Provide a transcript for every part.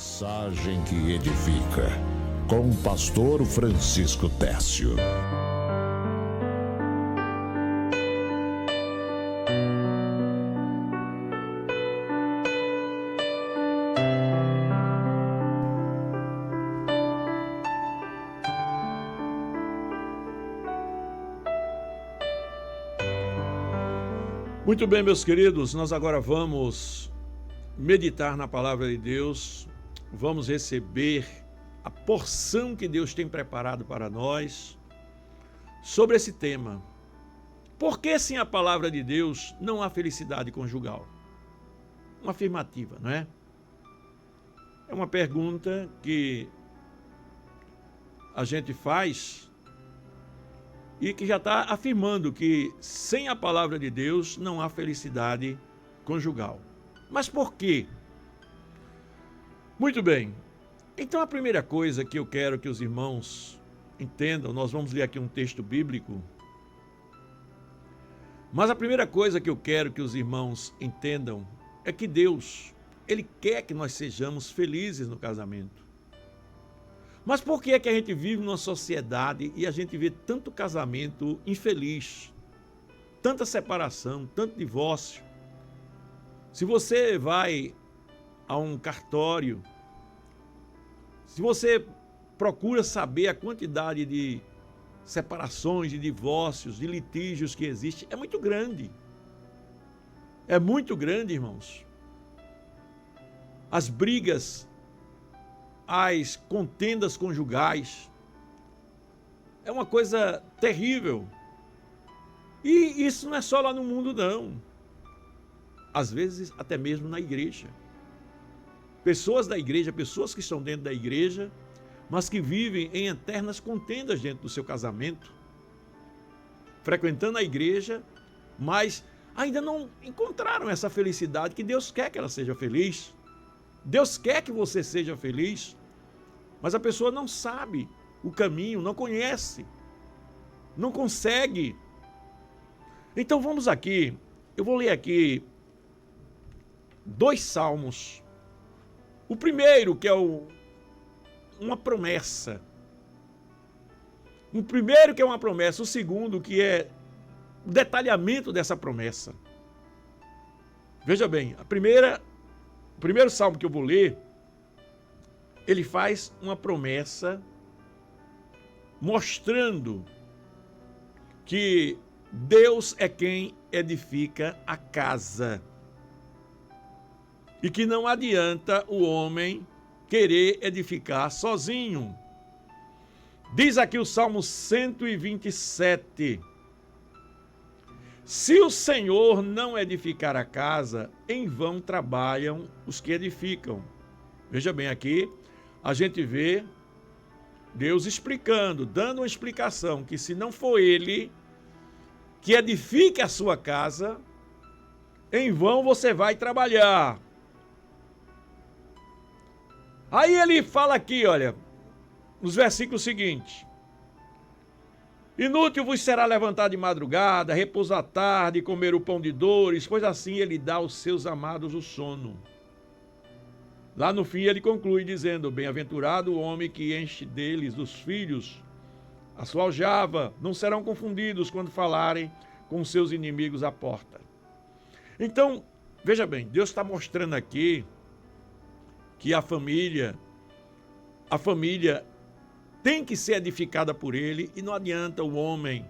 Mensagem que edifica, com o pastor Francisco Tércio. Muito bem, meus queridos, nós agora vamos meditar na palavra de Deus, vamos receber a porção que Deus tem preparado para nós sobre esse tema. Por que sem a palavra de Deus não há felicidade conjugal? Uma afirmativa, não é? É uma pergunta que a gente faz e que já está afirmando que sem a palavra de Deus não há felicidade conjugal. Mas por quê? Muito bem. Então a primeira coisa que eu quero que os irmãos entendam, nós vamos ler aqui um texto bíblico, mas a primeira coisa que eu quero que os irmãos entendam é que Deus, Ele quer que nós sejamos felizes no casamento. Mas por que é que a gente vive numa sociedade e a gente vê tanto casamento infeliz, tanta separação, tanto divórcio? Se você vai a um cartório, se você procura saber a quantidade de separações, de divórcios, de litígios que existe, é muito grande. É muito grande, irmãos. As brigas, as contendas conjugais, é uma coisa terrível. E isso não é só lá no mundo, não. Às vezes, até mesmo na igreja. Pessoas da igreja, pessoas que estão dentro da igreja, mas que vivem em eternas contendas dentro do seu casamento, frequentando a igreja, mas ainda não encontraram essa felicidade que Deus quer que ela seja feliz. Deus quer que você seja feliz, mas a pessoa não sabe o caminho, não conhece, não consegue. Então vamos aqui, eu vou ler aqui 2 salmos. O primeiro, que é uma promessa. O primeiro, que é uma promessa. O segundo, que é o detalhamento dessa promessa. Veja bem, o primeiro salmo que eu vou ler, ele faz uma promessa mostrando que Deus é quem edifica a casa e que não adianta o homem querer edificar sozinho. Diz aqui o Salmo 127: se o Senhor não edificar a casa, em vão trabalham os que edificam. Veja bem, aqui a gente vê Deus explicando, dando uma explicação, que se não for Ele que edifique a sua casa, em vão você vai trabalhar. Aí ele fala aqui, olha, nos versículos seguintes: inútil vos será levantar de madrugada, repousar à tarde e comer o pão de dores, pois assim ele dá aos seus amados o sono. Lá no fim ele conclui dizendo: bem-aventurado o homem que enche deles os filhos a sua aljava, não serão confundidos quando falarem com seus inimigos à porta. Então, veja bem, Deus está mostrando aqui que a família tem que ser edificada por Ele, e não adianta o homem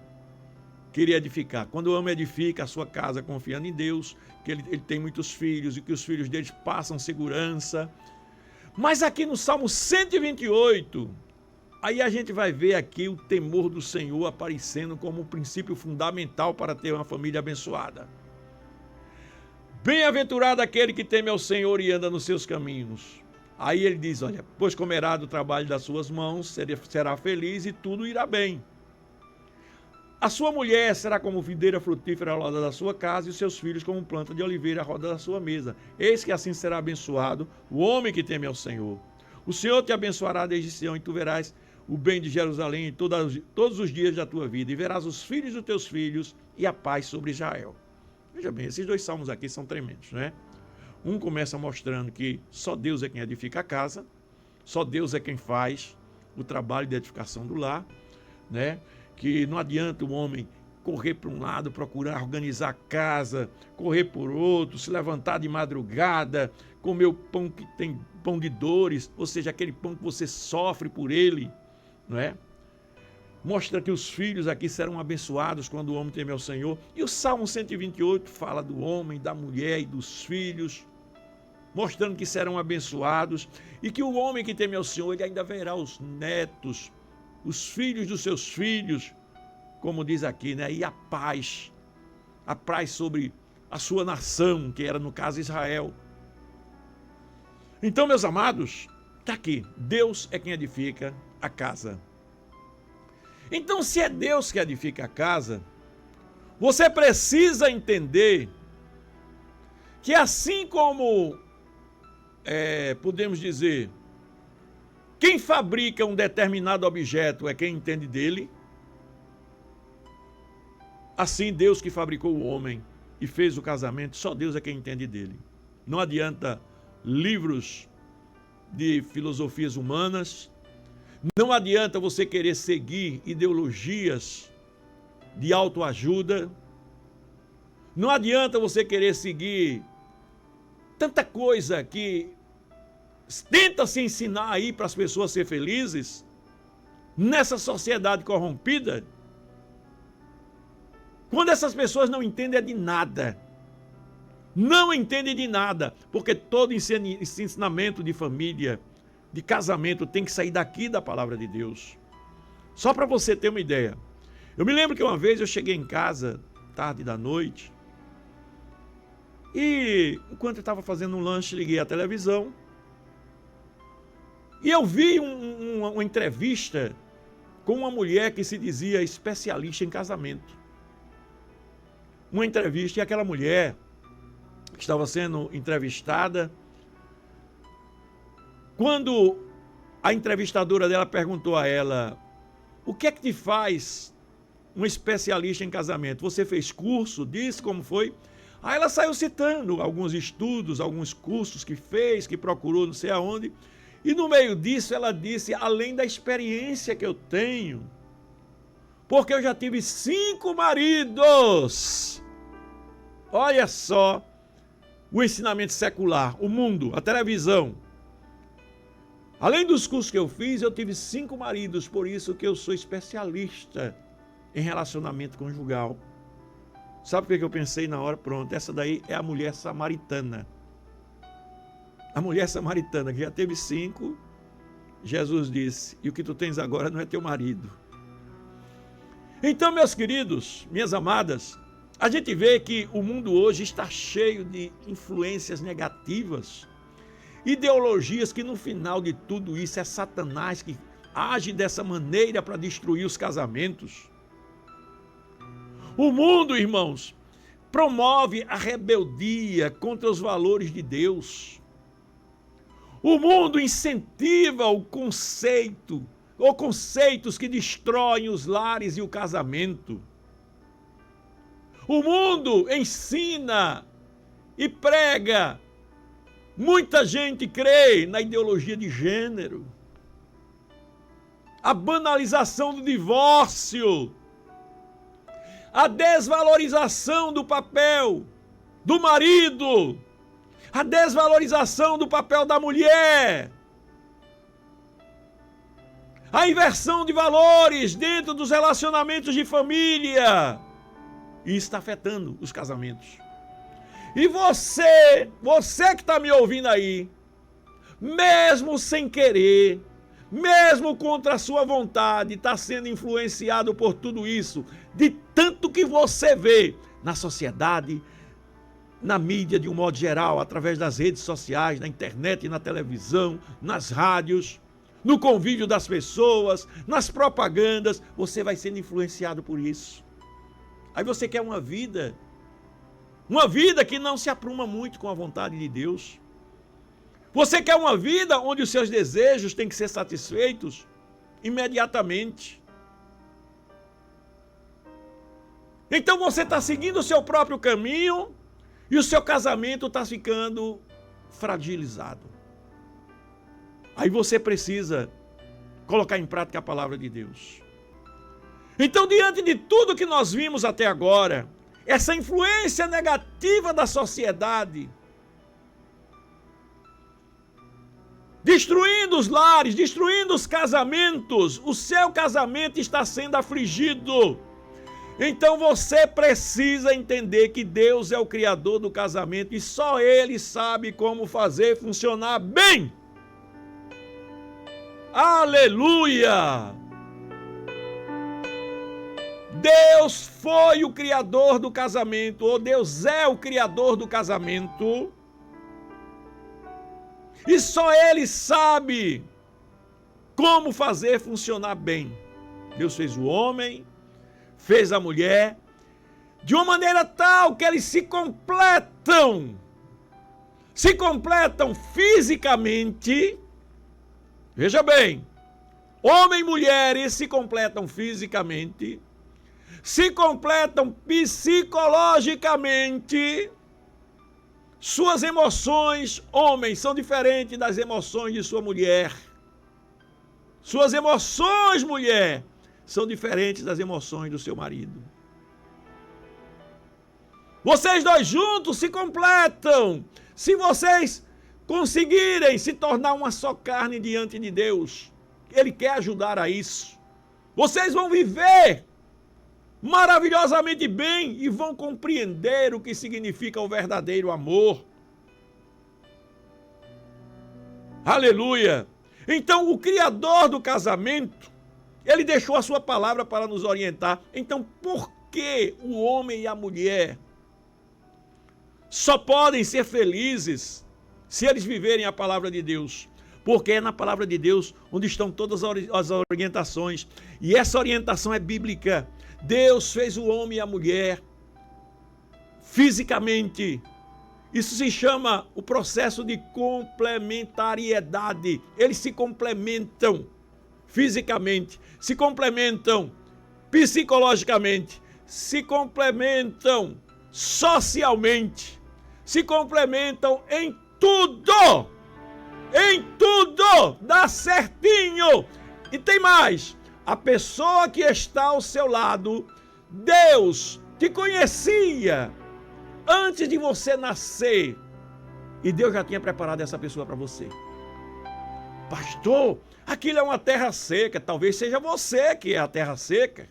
querer edificar. Quando o homem edifica a sua casa confiando em Deus, que ele tem muitos filhos e que os filhos deles passam segurança. Mas aqui no Salmo 128, aí a gente vai ver aqui o temor do Senhor aparecendo como um princípio fundamental para ter uma família abençoada. Bem-aventurado aquele que teme ao Senhor e anda nos seus caminhos. Aí ele diz, olha, pois comerá do trabalho das suas mãos, será feliz e tudo irá bem. A sua mulher será como videira frutífera à roda da sua casa e os seus filhos como planta de oliveira à roda da sua mesa. Eis que assim será abençoado o homem que teme ao Senhor. O Senhor te abençoará desde Sião e tu verás o bem de Jerusalém em todos os dias da tua vida, e verás os filhos dos teus filhos e a paz sobre Israel. Veja bem, esses 2 salmos aqui são tremendos, né? Um começa mostrando que só Deus é quem edifica a casa, só Deus é quem faz o trabalho de edificação do lar, né? Que não adianta o homem correr para um lado, procurar organizar a casa, correr por outro, se levantar de madrugada, comer o pão que tem pão de dores, ou seja, aquele pão que você sofre por ele, não é? Mostra que os filhos aqui serão abençoados quando o homem teme ao Senhor. E o Salmo 128 fala do homem, da mulher e dos filhos, mostrando que serão abençoados e que o homem que teme ao Senhor, ele ainda verá os netos, os filhos dos seus filhos, como diz aqui, né? E a paz sobre a sua nação, que era no caso Israel. Então, meus amados, está aqui, Deus é quem edifica a casa. Então, se é Deus que edifica a casa, você precisa entender que assim como, podemos dizer, quem fabrica um determinado objeto é quem entende dele, assim Deus que fabricou o homem e fez o casamento, só Deus é quem entende dele. Não adianta livros de filosofias humanas, não adianta você querer seguir ideologias de autoajuda, não adianta você querer seguir tanta coisa que tenta se ensinar aí para as pessoas ser felizes nessa sociedade corrompida, quando essas pessoas não entendem de nada. Não entendem de nada, porque todo ensinamento de família, de casamento, tem que sair daqui da palavra de Deus. Só para você ter uma ideia. Eu me lembro que uma vez eu cheguei em casa, tarde da noite, e enquanto eu estava fazendo um lanche, liguei a televisão, e eu vi uma entrevista com uma mulher que se dizia especialista em casamento. Uma entrevista, e aquela mulher que estava sendo entrevistada, quando a entrevistadora dela perguntou a ela: o que é que te faz um especialista em casamento? Você fez curso? Disse como foi? Aí ela saiu citando alguns estudos, alguns cursos que fez, que procurou não sei aonde, e no meio disso ela disse: além da experiência que eu tenho, porque eu já tive 5 maridos. Olha só o ensinamento secular, o mundo, a televisão. Além dos cursos que eu fiz, eu tive 5 maridos, por isso que eu sou especialista em relacionamento conjugal. Sabe o que eu pensei na hora? Pronto, essa daí é a mulher samaritana. A mulher samaritana que já teve 5, Jesus disse: e o que tu tens agora não é teu marido. Então, meus queridos, minhas amadas, a gente vê que o mundo hoje está cheio de influências negativas, ideologias que no final de tudo isso é Satanás que age dessa maneira para destruir os casamentos. O mundo, irmãos, promove a rebeldia contra os valores de Deus. O mundo incentiva o conceito, ou conceitos que destroem os lares e o casamento. O mundo ensina e prega. Muita gente crê na ideologia de gênero. A banalização do divórcio. A desvalorização do papel do marido. A desvalorização do papel da mulher. A inversão de valores dentro dos relacionamentos de família. E isso está afetando os casamentos. E você que está me ouvindo aí, mesmo sem querer, mesmo contra a sua vontade, está sendo influenciado por tudo isso, de tanto que você vê na sociedade, na mídia de um modo geral, através das redes sociais, na internet, na televisão, nas rádios, no convívio das pessoas, nas propagandas, você vai sendo influenciado por isso. Aí você quer uma vida que não se apruma muito com a vontade de Deus. Você quer uma vida onde os seus desejos têm que ser satisfeitos imediatamente. Então você está seguindo o seu próprio caminho e o seu casamento está ficando fragilizado. Aí você precisa colocar em prática a palavra de Deus. Então, diante de tudo que nós vimos até agora, essa influência negativa da sociedade, destruindo os lares, destruindo os casamentos, o seu casamento está sendo afligido. Então você precisa entender que Deus é o criador do casamento e só Ele sabe como fazer funcionar bem. Aleluia! Deus foi o criador do casamento, ou Deus é o criador do casamento. E só Ele sabe como fazer funcionar bem. Deus fez o homem, fez a mulher, de uma maneira tal que eles se completam fisicamente. Veja bem, homem e mulher, eles se completam fisicamente, se completam psicologicamente. Suas emoções, homens, são diferentes das emoções de sua mulher. Suas emoções, mulher, são diferentes das emoções do seu marido. Vocês dois juntos se completam. Se vocês conseguirem se tornar uma só carne diante de Deus, Ele quer ajudar a isso. Vocês vão viver maravilhosamente bem e vão compreender o que significa o verdadeiro amor. Aleluia! Então, o Criador do casamento, Ele deixou a sua palavra para nos orientar. Então, por que o homem e a mulher só podem ser felizes se eles viverem a palavra de Deus? Porque é na palavra de Deus onde estão todas as orientações. E essa orientação é bíblica. Deus fez o homem e a mulher fisicamente. Isso se chama o processo de complementariedade. Eles se complementam fisicamente, se complementam psicologicamente, se complementam socialmente, se complementam em tudo. Em tudo dá certinho. E tem mais. A pessoa que está ao seu lado, Deus te conhecia antes de você nascer. E Deus já tinha preparado essa pessoa para você. Pastor, aquilo é uma terra seca. Talvez seja você que é a terra seca.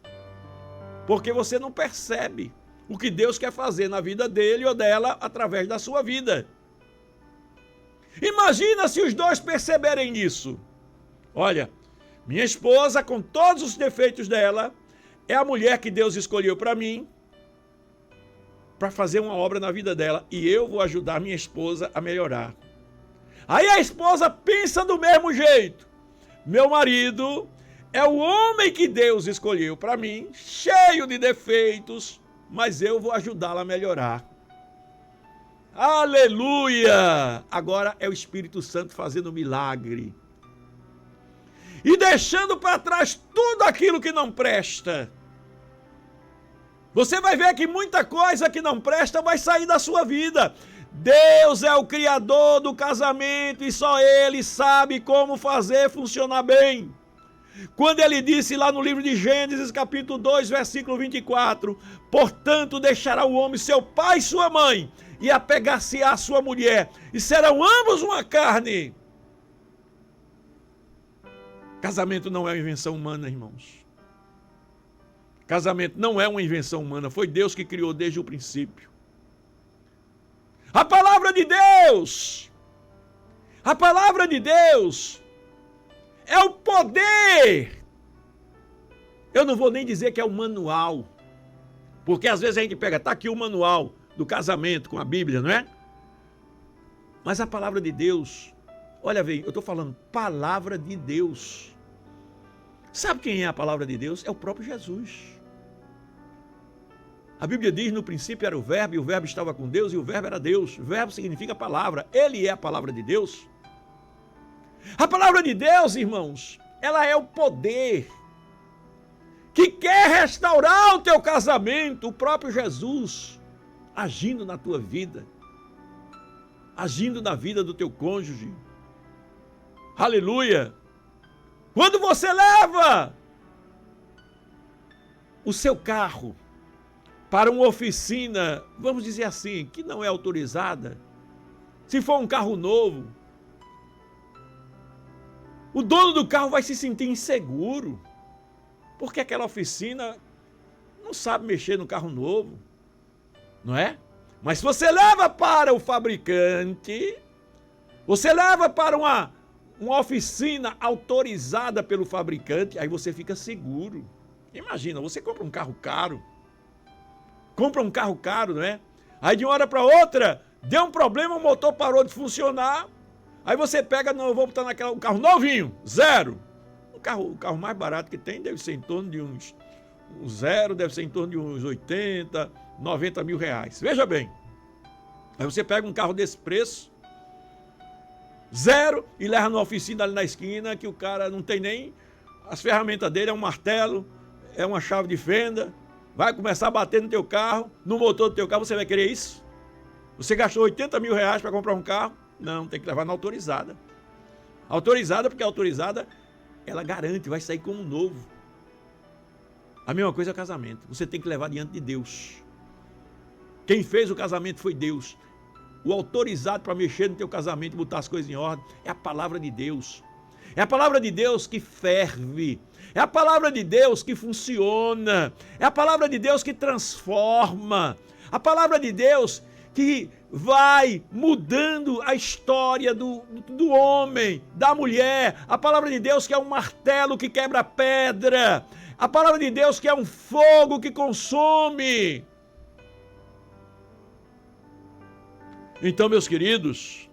Porque você não percebe o que Deus quer fazer na vida dele ou dela através da sua vida. Imagina se os dois perceberem isso. Olha, minha esposa, com todos os defeitos dela, é a mulher que Deus escolheu para mim, para fazer uma obra na vida dela, e eu vou ajudar minha esposa a melhorar. Aí a esposa pensa do mesmo jeito. Meu marido é o homem que Deus escolheu para mim, cheio de defeitos, mas eu vou ajudá-la a melhorar. Aleluia! Agora é o Espírito Santo fazendo milagre. E deixando para trás tudo aquilo que não presta. Você vai ver que muita coisa que não presta vai sair da sua vida. Deus é o criador do casamento e só Ele sabe como fazer funcionar bem. Quando Ele disse lá no livro de Gênesis, capítulo 2, versículo 24, portanto deixará o homem seu pai e sua mãe, e apegar-se-á à sua mulher, e serão ambos uma carne. Casamento não é uma invenção humana, irmãos. Casamento não é uma invenção humana, foi Deus que criou desde o princípio. A palavra de Deus é o poder. Eu não vou nem dizer que é o manual, porque às vezes a gente pega, está aqui o manual do casamento com a Bíblia, não é? Mas a palavra de Deus, olha, eu estou falando palavra de Deus. Sabe quem é a palavra de Deus? É o próprio Jesus. A Bíblia diz, no princípio era o verbo, e o verbo estava com Deus, e o verbo era Deus. O verbo significa palavra. Ele é a palavra de Deus. A palavra de Deus, irmãos, ela é o poder que quer restaurar o teu casamento, o próprio Jesus agindo na tua vida. agindo na vida do teu cônjuge. Aleluia! Quando você leva o seu carro para uma oficina, vamos dizer assim, que não é autorizada, se for um carro novo, o dono do carro vai se sentir inseguro, porque aquela oficina não sabe mexer no carro novo, não é? Mas se você leva para o fabricante, você leva para uma oficina autorizada pelo fabricante, aí você fica seguro. Imagina, você compra um carro caro, não é? Aí de uma hora para outra, deu um problema, o motor parou de funcionar, aí você pega, não, eu vou botar um carro novinho, zero. O carro mais barato que tem deve ser em torno de uns deve ser em torno de uns 80, 90 mil reais. Veja bem, aí você pega um carro desse preço, zero, e leva numa oficina ali na esquina, que o cara não tem nem as ferramentas dele, é um martelo, é uma chave de fenda, vai começar a bater no teu carro, no motor do teu carro, você vai querer isso? Você gastou 80 mil reais para comprar um carro? Não, tem que levar na autorizada. Autorizada, porque a autorizada, ela garante, vai sair como novo. A mesma coisa é o casamento. Você tem que levar diante de Deus. Quem fez o casamento foi Deus. O autorizado para mexer no teu casamento e botar as coisas em ordem é a palavra de Deus. É a palavra de Deus que ferve. É a palavra de Deus que funciona. É a palavra de Deus que transforma. A palavra de Deus que vai mudando a história do homem, da mulher. A palavra de Deus que é um martelo que quebra pedra. A palavra de Deus que é um fogo que consome. Então, meus queridos,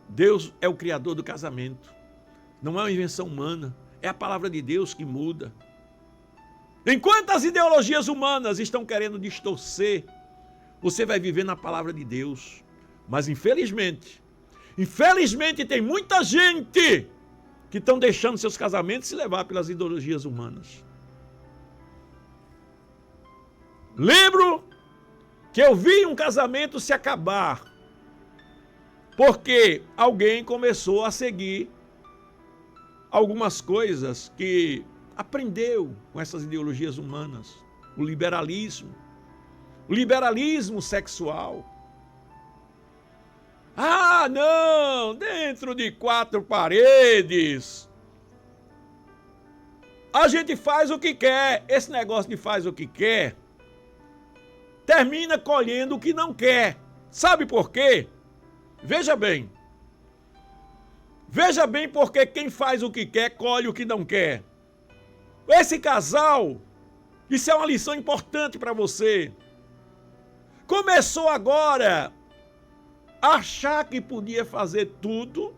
Deus é o criador do casamento. Não é uma invenção humana. É a palavra de Deus que muda. Enquanto as ideologias humanas estão querendo distorcer, você vai viver na palavra de Deus. Mas infelizmente tem muita gente que estão deixando seus casamentos se levar pelas ideologias humanas. Lembro que eu vi um casamento se acabar porque alguém começou a seguir algumas coisas que aprendeu com essas ideologias humanas. O liberalismo sexual. Ah, não, dentro de 4 paredes a gente faz o que quer. Esse negócio de faz o que quer termina colhendo o que não quer. Sabe por quê? Veja bem porque quem faz o que quer colhe o que não quer. Esse casal, isso é uma lição importante para você, começou agora a achar que podia fazer tudo,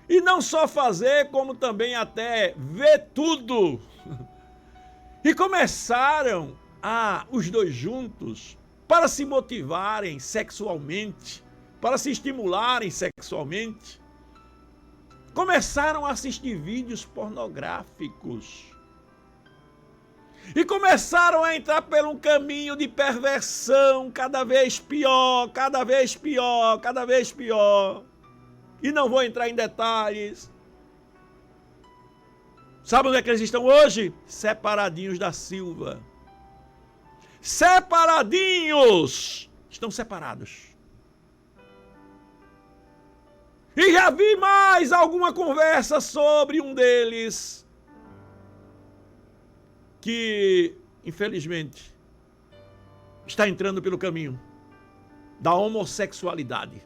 e não só fazer, como também até ver tudo. E começaram os dois juntos, para se motivarem sexualmente, para se estimularem sexualmente, começaram a assistir vídeos pornográficos. E começaram a entrar por um caminho de perversão cada vez pior, cada vez pior, cada vez pior. E não vou entrar em detalhes. Sabe onde é que eles estão hoje? Separadinhos da Silva. Separadinhos! Estão separados. E já vi mais alguma conversa sobre um deles que, infelizmente, está entrando pelo caminho da homossexualidade.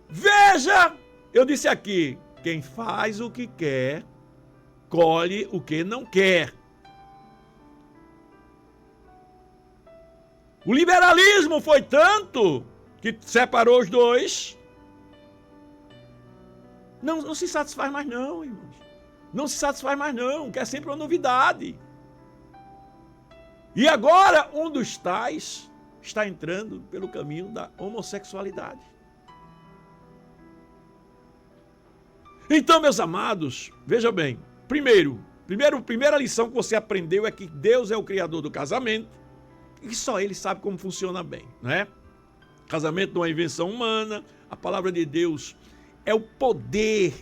Veja, eu disse aqui, quem faz o que quer, colhe o que não quer. O liberalismo foi tanto que separou os dois. Não se satisfaz mais não, irmãos. Não se satisfaz mais não, quer sempre uma novidade. E agora um dos tais está entrando pelo caminho da homossexualidade. Então, meus amados, veja bem, primeira lição que você aprendeu é que Deus é o criador do casamento e só ele sabe como funciona bem, não é? Casamento não é invenção humana, a palavra de Deus é o poder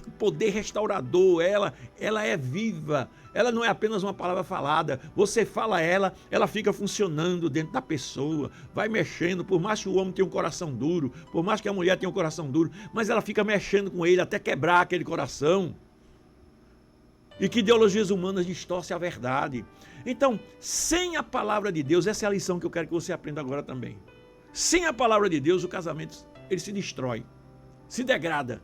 restaurador, ela é viva, ela não é apenas uma palavra falada, você fala ela fica funcionando dentro da pessoa, vai mexendo, por mais que o homem tenha um coração duro, por mais que a mulher tenha um coração duro, mas ela fica mexendo com ele até quebrar aquele coração. E que ideologias humanas distorcem a verdade. Então, sem a palavra de Deus, essa é a lição que eu quero que você aprenda agora também. Sem a palavra de Deus, o casamento ele se destrói, se degrada.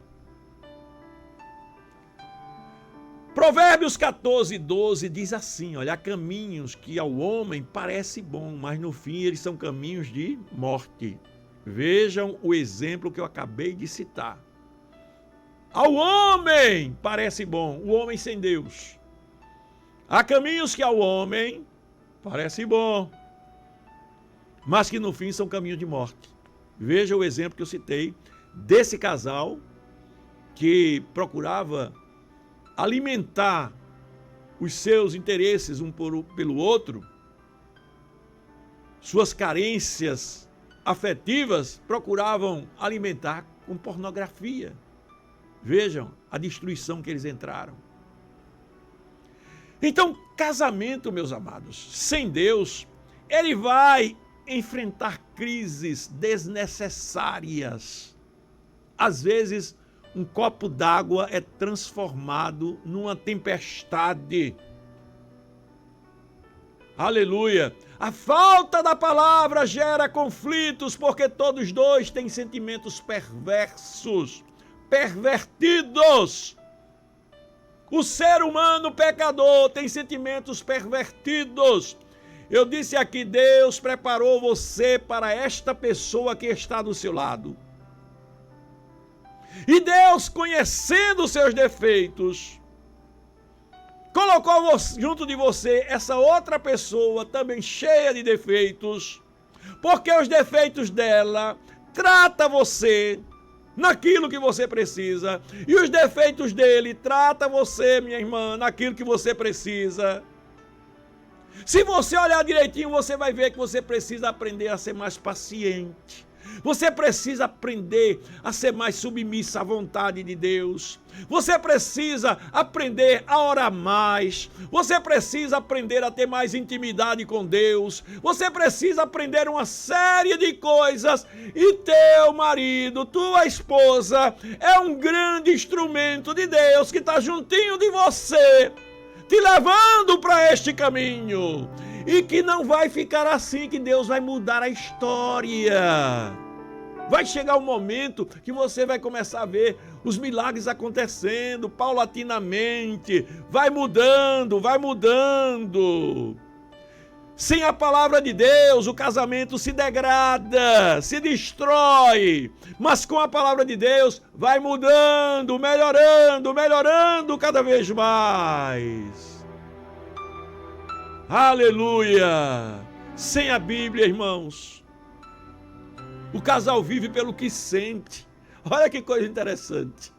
Provérbios 14:12 diz assim, olha, há caminhos que ao homem parece bom, mas no fim eles são caminhos de morte. Vejam o exemplo que eu acabei de citar. Ao homem parece bom, o homem sem Deus. Há caminhos que ao homem parece bom, mas que no fim são caminhos de morte. Veja o exemplo que eu citei desse casal que procurava alimentar os seus interesses um pelo outro, suas carências afetivas procuravam alimentar com pornografia. Vejam a destruição que eles entraram. Então, casamento, meus amados, sem Deus, ele vai enfrentar crises desnecessárias. Às vezes, um copo d'água é transformado numa tempestade. Aleluia! A falta da palavra gera conflitos, porque todos dois têm sentimentos perversos, pervertidos. O ser humano pecador tem sentimentos pervertidos. Eu disse aqui, Deus preparou você para esta pessoa que está do seu lado. E Deus, conhecendo os seus defeitos, colocou junto de você essa outra pessoa também cheia de defeitos, porque os defeitos dela trata você naquilo que você precisa, e os defeitos dele trata você, minha irmã, naquilo que você precisa. Se você olhar direitinho, você vai ver que você precisa aprender a ser mais paciente. Você precisa aprender a ser mais submissa à vontade de Deus. Você precisa aprender a orar mais. Você precisa aprender a ter mais intimidade com Deus. Você precisa aprender uma série de coisas. E teu marido, tua esposa, é um grande instrumento de Deus que está juntinho de você, te levando para este caminho. E que não vai ficar assim, que Deus vai mudar a história. Vai chegar um momento que você vai começar a ver os milagres acontecendo paulatinamente. Vai mudando, vai mudando. Sem a palavra de Deus, o casamento se degrada, se destrói. Mas com a palavra de Deus, vai mudando, melhorando, melhorando cada vez mais. Aleluia! Sem a Bíblia, irmãos, o casal vive pelo que sente. Olha que coisa interessante.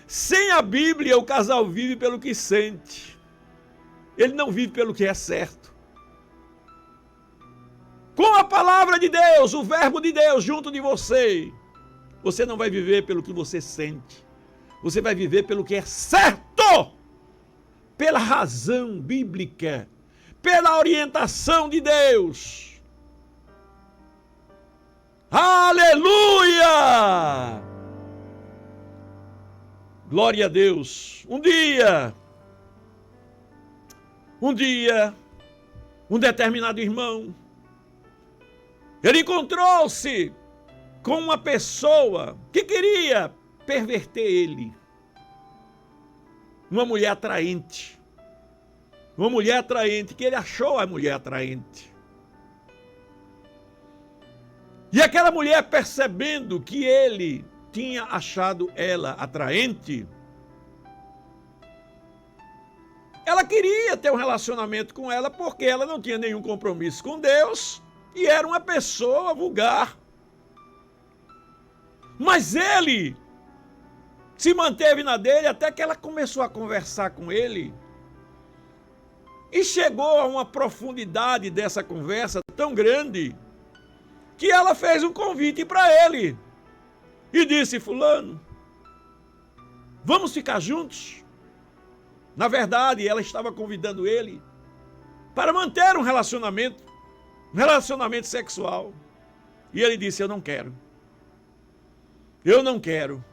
Sem a Bíblia, o casal vive pelo que sente. Ele não vive pelo que é certo. Com a palavra de Deus, o verbo de Deus junto de você, você não vai viver pelo que você sente. Você vai viver pelo que é certo. Pela razão bíblica, pela orientação de Deus. Aleluia! Glória a Deus. Um dia, um determinado irmão, ele encontrou-se com uma pessoa que queria perverter ele. Uma mulher atraente. Uma mulher atraente, que ele achou a mulher atraente. E aquela mulher, percebendo que ele tinha achado ela atraente, ela queria ter um relacionamento com ela, porque ela não tinha nenhum compromisso com Deus e era uma pessoa vulgar. Mas ele se manteve na dele até que ela começou a conversar com ele E chegou a uma profundidade dessa conversa tão grande que ela fez um convite para ele e disse: fulano, vamos ficar juntos? Na verdade, ela estava convidando ele para manter um relacionamento sexual. E ele disse: eu não quero. Eu não quero.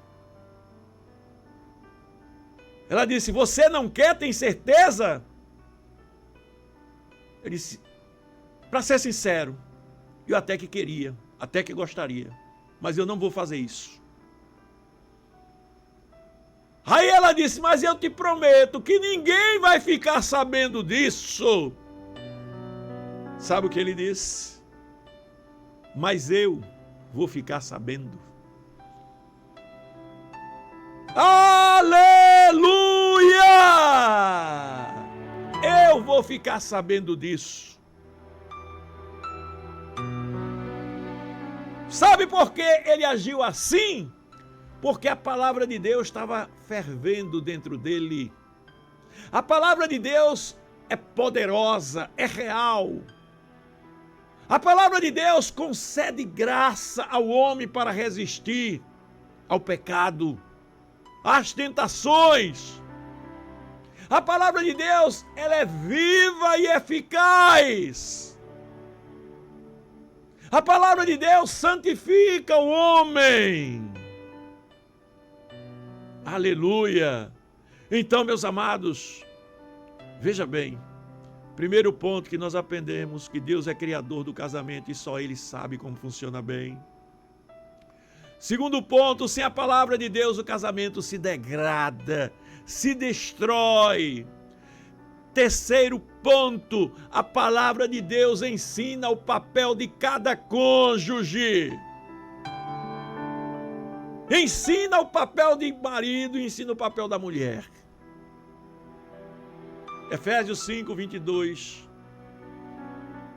Ela disse: você não quer, tem certeza? Ele disse: para ser sincero, eu até que queria, até que gostaria, mas eu não vou fazer isso. Aí ela disse: mas eu te prometo que ninguém vai ficar sabendo disso. Sabe o que ele disse? Mas eu vou ficar sabendo. Aleluia! Eu vou ficar sabendo disso. Sabe por que ele agiu assim? Porque a palavra de Deus estava fervendo dentro dele. A palavra de Deus é poderosa, é real. A palavra de Deus concede graça ao homem para resistir ao pecado, às tentações. A palavra de Deus, ela é viva e eficaz. A palavra de Deus santifica o homem. Aleluia! Então, meus amados, veja bem, primeiro ponto que nós aprendemos, que Deus é criador do casamento e só Ele sabe como funciona bem. Segundo ponto, sem a palavra de Deus o casamento se degrada, se destrói. Terceiro ponto, a palavra de Deus ensina o papel de cada cônjuge. Ensina o papel de marido e ensina o papel da mulher. Efésios 5, 22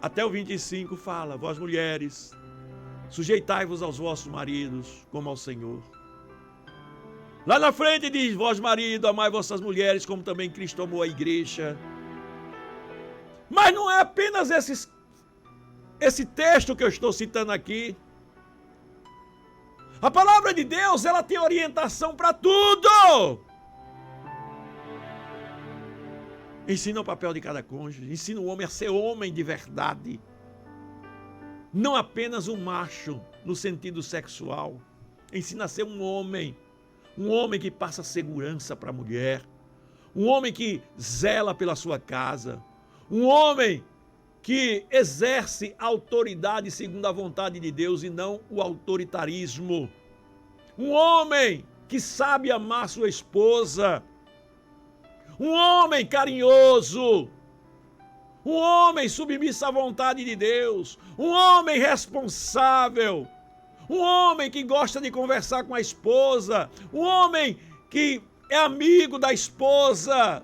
até o 25 fala: vós mulheres, sujeitai-vos aos vossos maridos como ao Senhor. Lá na frente diz: vós marido, amai vossas mulheres como também Cristo amou a igreja. Mas não é apenas esse texto que eu estou citando aqui. A palavra de Deus, ela tem orientação para tudo. Ensina o papel de cada cônjuge, ensina o homem a ser homem de verdade. Não apenas um macho no sentido sexual. Ensina a ser um homem que passa segurança para a mulher, um homem que zela pela sua casa, um homem que exerce autoridade segundo a vontade de Deus e não o autoritarismo. Um homem que sabe amar sua esposa. Um homem carinhoso. Um homem submisso à vontade de Deus. Um homem responsável. Um homem que gosta de conversar com a esposa. Um homem que é amigo da esposa.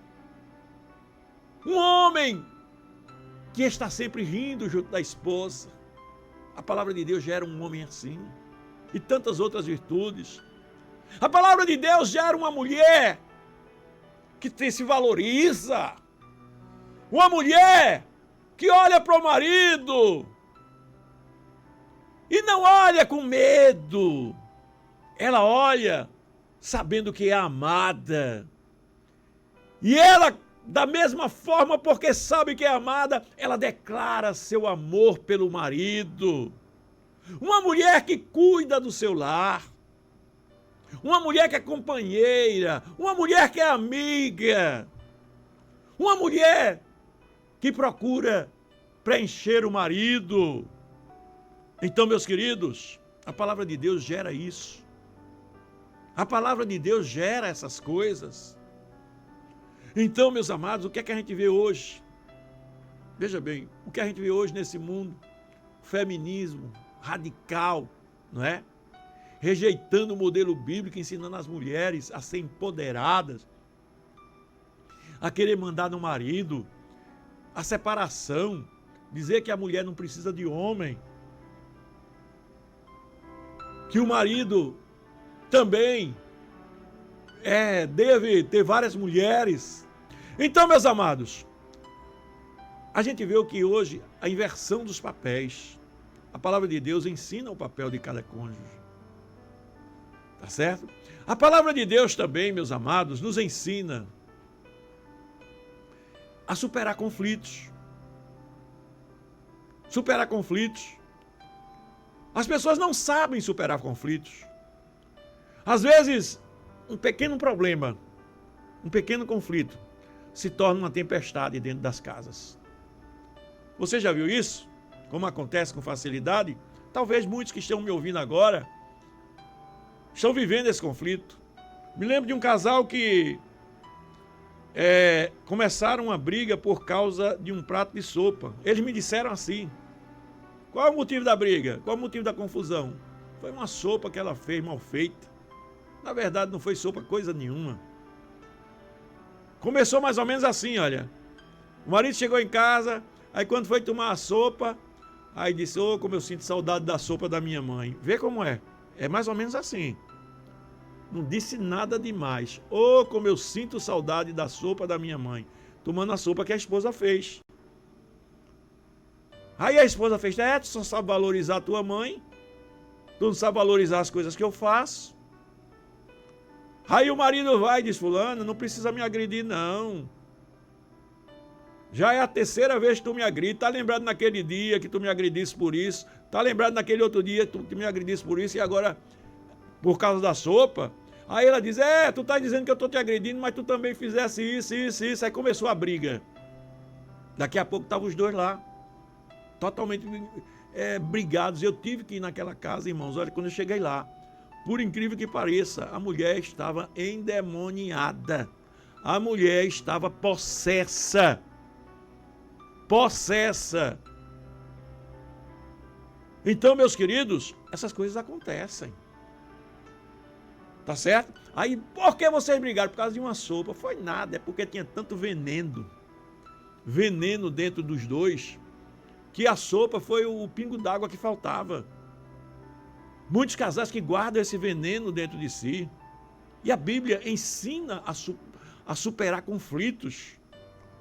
Um homem que está sempre rindo junto da esposa. A palavra de Deus gera um homem assim. E tantas outras virtudes. A palavra de Deus gera uma mulher que se valoriza. Uma mulher que olha para o marido e não olha com medo. Ela olha sabendo que é amada. E ela, da mesma forma, porque sabe que é amada, ela declara seu amor pelo marido. Uma mulher que cuida do seu lar. Uma mulher que é companheira. Uma mulher que é amiga. Uma mulher que procura preencher o marido. Então, meus queridos, a palavra de Deus gera isso. A palavra de Deus gera essas coisas. Então, meus amados, o que é que a gente vê hoje? Veja bem, o que a gente vê hoje nesse mundo? Feminismo radical, não é? Rejeitando o modelo bíblico, ensinando as mulheres a ser empoderadas, a querer mandar no marido, a separação, dizer que a mulher não precisa de homem, que o marido também deve ter várias mulheres. Então, meus amados, A gente vê o que hoje, a inversão dos papéis. A palavra de Deus ensina o papel de cada cônjuge. Tá certo? A palavra de Deus também, meus amados, nos ensina a superar conflitos. Superar conflitos. As pessoas não sabem superar conflitos. Às vezes, um pequeno problema, um pequeno conflito, se torna uma tempestade dentro das casas. Você já viu isso? Como acontece com facilidade? Talvez muitos que estão me ouvindo agora estão vivendo esse conflito. Me lembro de um casal que começaram uma briga por causa de um prato de sopa. Eles me disseram assim: qual é o motivo da briga? Qual é o motivo da confusão? Foi uma sopa que ela fez mal feita. Na verdade, não foi sopa coisa nenhuma. Começou mais ou menos assim, olha. O marido chegou em casa, aí quando foi tomar a sopa, aí disse: ô, como eu sinto saudade da sopa da minha mãe. Vê como é. É mais ou menos assim. Não disse nada demais. Ô, como eu sinto saudade da sopa da minha mãe. Tomando a sopa que a esposa fez. Aí a esposa fez: tu só sabe valorizar a tua mãe. Tu não sabe valorizar as coisas que eu faço. Aí o marido vai e diz: fulano, não precisa me agredir não. Já é a terceira vez que tu me agride. Tá lembrado naquele dia que tu me agredisse por isso? Tá lembrado naquele outro dia que tu me agredisse por isso? E agora, por causa da sopa? Aí ela diz: tu tá dizendo que eu tô te agredindo, mas tu também fizesse isso. Aí começou a briga. Daqui a pouco estavam os dois lá, totalmente brigados. Eu tive que ir naquela casa, irmãos. Olha, quando eu cheguei lá, por incrível que pareça, a mulher estava endemoniada. A mulher estava possessa. Possessa. Então, meus queridos, essas coisas acontecem. Tá certo? Aí, por que vocês brigaram? Por causa de uma sopa. Foi nada, é porque tinha tanto veneno. Veneno dentro dos dois, que a sopa foi o pingo d'água que faltava. Muitos casais que guardam esse veneno dentro de si. E a Bíblia ensina a superar conflitos.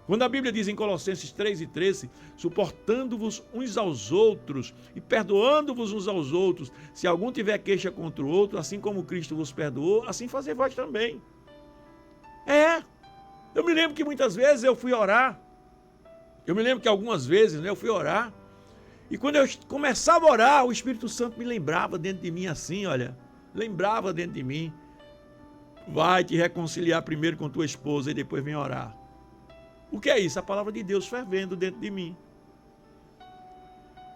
Quando a Bíblia diz em Colossenses 3:13, suportando-vos uns aos outros e perdoando-vos uns aos outros, se algum tiver queixa contra o outro, assim como Cristo vos perdoou, assim fazei vós também. Eu me lembro que muitas vezes eu fui orar. Eu me lembro que algumas vezes eu fui orar. E quando eu começava a orar, o Espírito Santo me lembrava dentro de mim assim, olha. Lembrava dentro de mim: vai te reconciliar primeiro com tua esposa e depois vem orar. O que é isso? A palavra de Deus fervendo dentro de mim.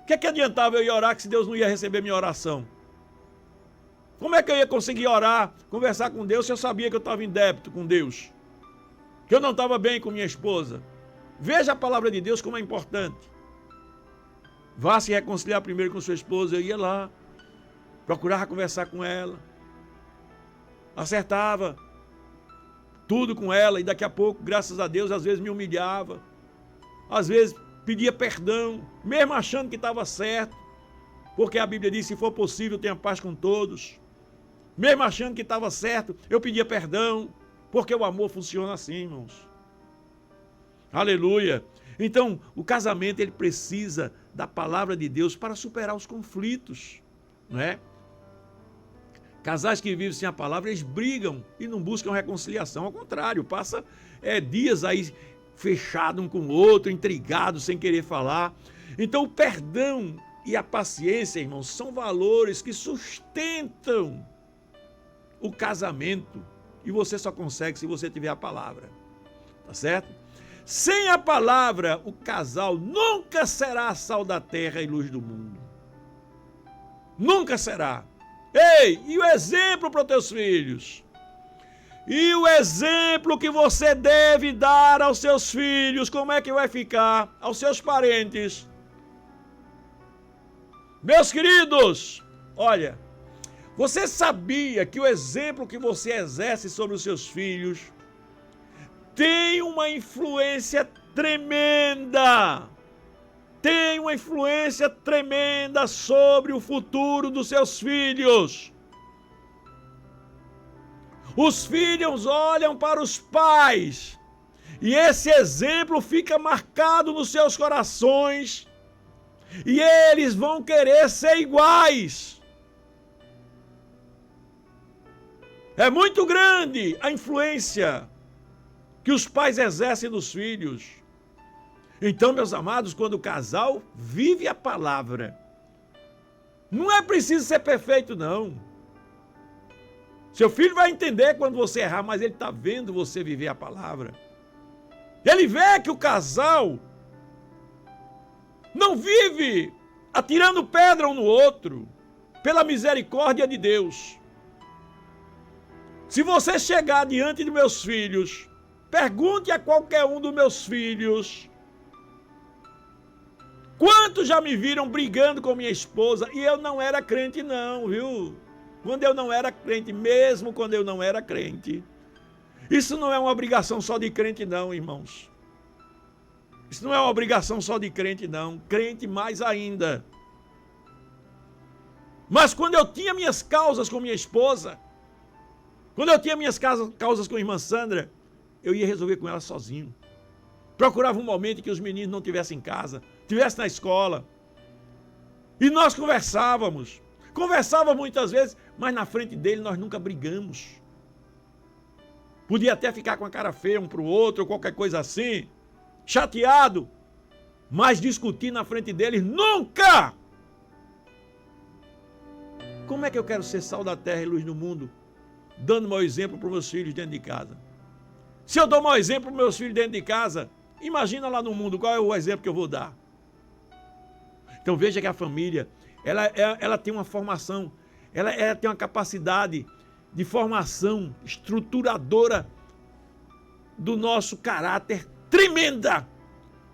O que adiantava eu ir orar se Deus não ia receber minha oração? Como é que eu ia conseguir orar, conversar com Deus, se eu sabia que eu estava em débito com Deus? Que eu não estava bem com minha esposa? Veja a palavra de Deus como é importante. Vá se reconciliar primeiro com sua esposa. Eu ia lá, procurava conversar com ela, acertava tudo com ela, e daqui a pouco, graças a Deus, às vezes me humilhava, às vezes pedia perdão, mesmo achando que estava certo, porque a Bíblia diz: se for possível, tenha paz com todos. Mesmo achando que estava certo, eu pedia perdão, porque o amor funciona assim, irmãos. Aleluia! Então, o casamento, ele precisa da palavra de Deus para superar os conflitos, não é? Casais que vivem sem a palavra, eles brigam e não buscam reconciliação. Ao contrário, passa dias aí fechado um com o outro, intrigado, sem querer falar. Então, o perdão e a paciência, irmãos, são valores que sustentam o casamento. E você só consegue se você tiver a palavra. Tá certo? Sem a palavra, o casal nunca será sal da terra e luz do mundo. Nunca será. Ei, e o exemplo para os teus filhos? E o exemplo que você deve dar aos seus filhos, como é que vai ficar? Aos seus parentes. Meus queridos, olha, você sabia que o exemplo que você exerce sobre os seus filhos tem uma influência tremenda? Tem uma influência tremenda sobre o futuro dos seus filhos. Os filhos olham para os pais E esse exemplo fica marcado nos seus corações. E eles vão querer ser iguais. É muito grande a influência que os pais exercem dos filhos. Então, meus amados, quando o casal vive a palavra, não é preciso ser perfeito, não. Seu filho vai entender quando você errar, mas ele está vendo você viver a palavra. Ele vê que o casal não vive atirando pedra um no outro, pela misericórdia de Deus. Se você chegar diante de meus filhos, pergunte a qualquer um dos meus filhos, quantos já me viram brigando com minha esposa e eu não era crente não, viu? Quando eu não era crente, mesmo quando eu não era crente. Isso não é uma obrigação só de crente não, irmãos. Isso não é uma obrigação só de crente não, crente mais ainda. Mas quando eu tinha minhas causas com minha esposa, quando eu tinha minhas causas com a irmã Sandra, eu ia resolver com ela sozinho. Procurava um momento em que os meninos não estivessem em casa, estivessem na escola. E nós conversávamos. Conversávamos muitas vezes, mas na frente dele nós nunca brigamos. Podia até ficar com a cara feia um para o outro, ou qualquer coisa assim, chateado, mas discutir na frente deles nunca! Como é que eu quero ser sal da terra e luz no mundo, dando mau exemplo para os meus filhos dentro de casa? Se eu dou mau exemplo para os meus filhos dentro de casa, imagina lá no mundo, qual é o exemplo que eu vou dar? Então veja que a família, ela tem uma formação, ela tem uma capacidade de formação estruturadora do nosso caráter tremenda.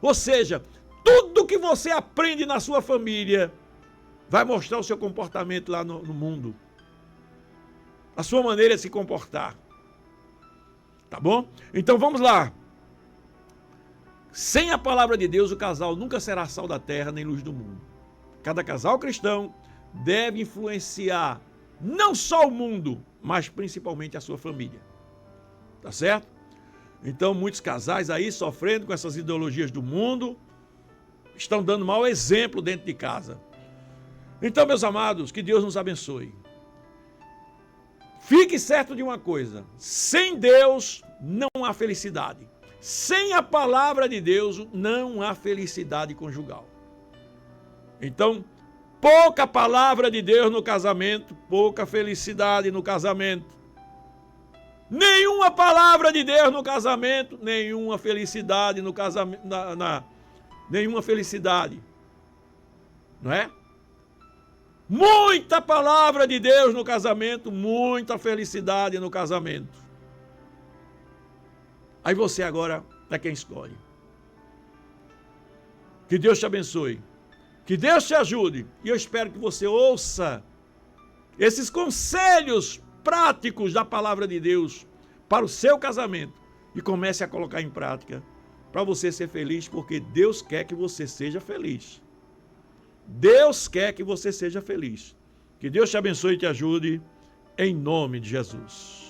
Ou seja, tudo que você aprende na sua família vai mostrar o seu comportamento lá no mundo. A sua maneira de se comportar. Tá bom? Então vamos lá. Sem a palavra de Deus, o casal nunca será sal da terra nem luz do mundo. Cada casal cristão deve influenciar não só o mundo, mas principalmente a sua família. Tá certo? Então muitos casais aí sofrendo com essas ideologias do mundo estão dando mau exemplo dentro de casa. Então, meus amados, que Deus nos abençoe. Fique certo de uma coisa, sem Deus não há felicidade. Sem a palavra de Deus não há felicidade conjugal. Então, pouca palavra de Deus no casamento, pouca felicidade no casamento. Nenhuma palavra de Deus no casamento, nenhuma felicidade no casamento, nenhuma felicidade. Não é? Muita palavra de Deus no casamento, muita felicidade no casamento. Aí você agora é quem escolhe. Que Deus te abençoe. Que Deus te ajude. E eu espero que você ouça esses conselhos práticos da palavra de Deus para o seu casamento e comece a colocar em prática para você ser feliz, porque Deus quer que você seja feliz. Deus quer que você seja feliz. Que Deus te abençoe e te ajude, em nome de Jesus.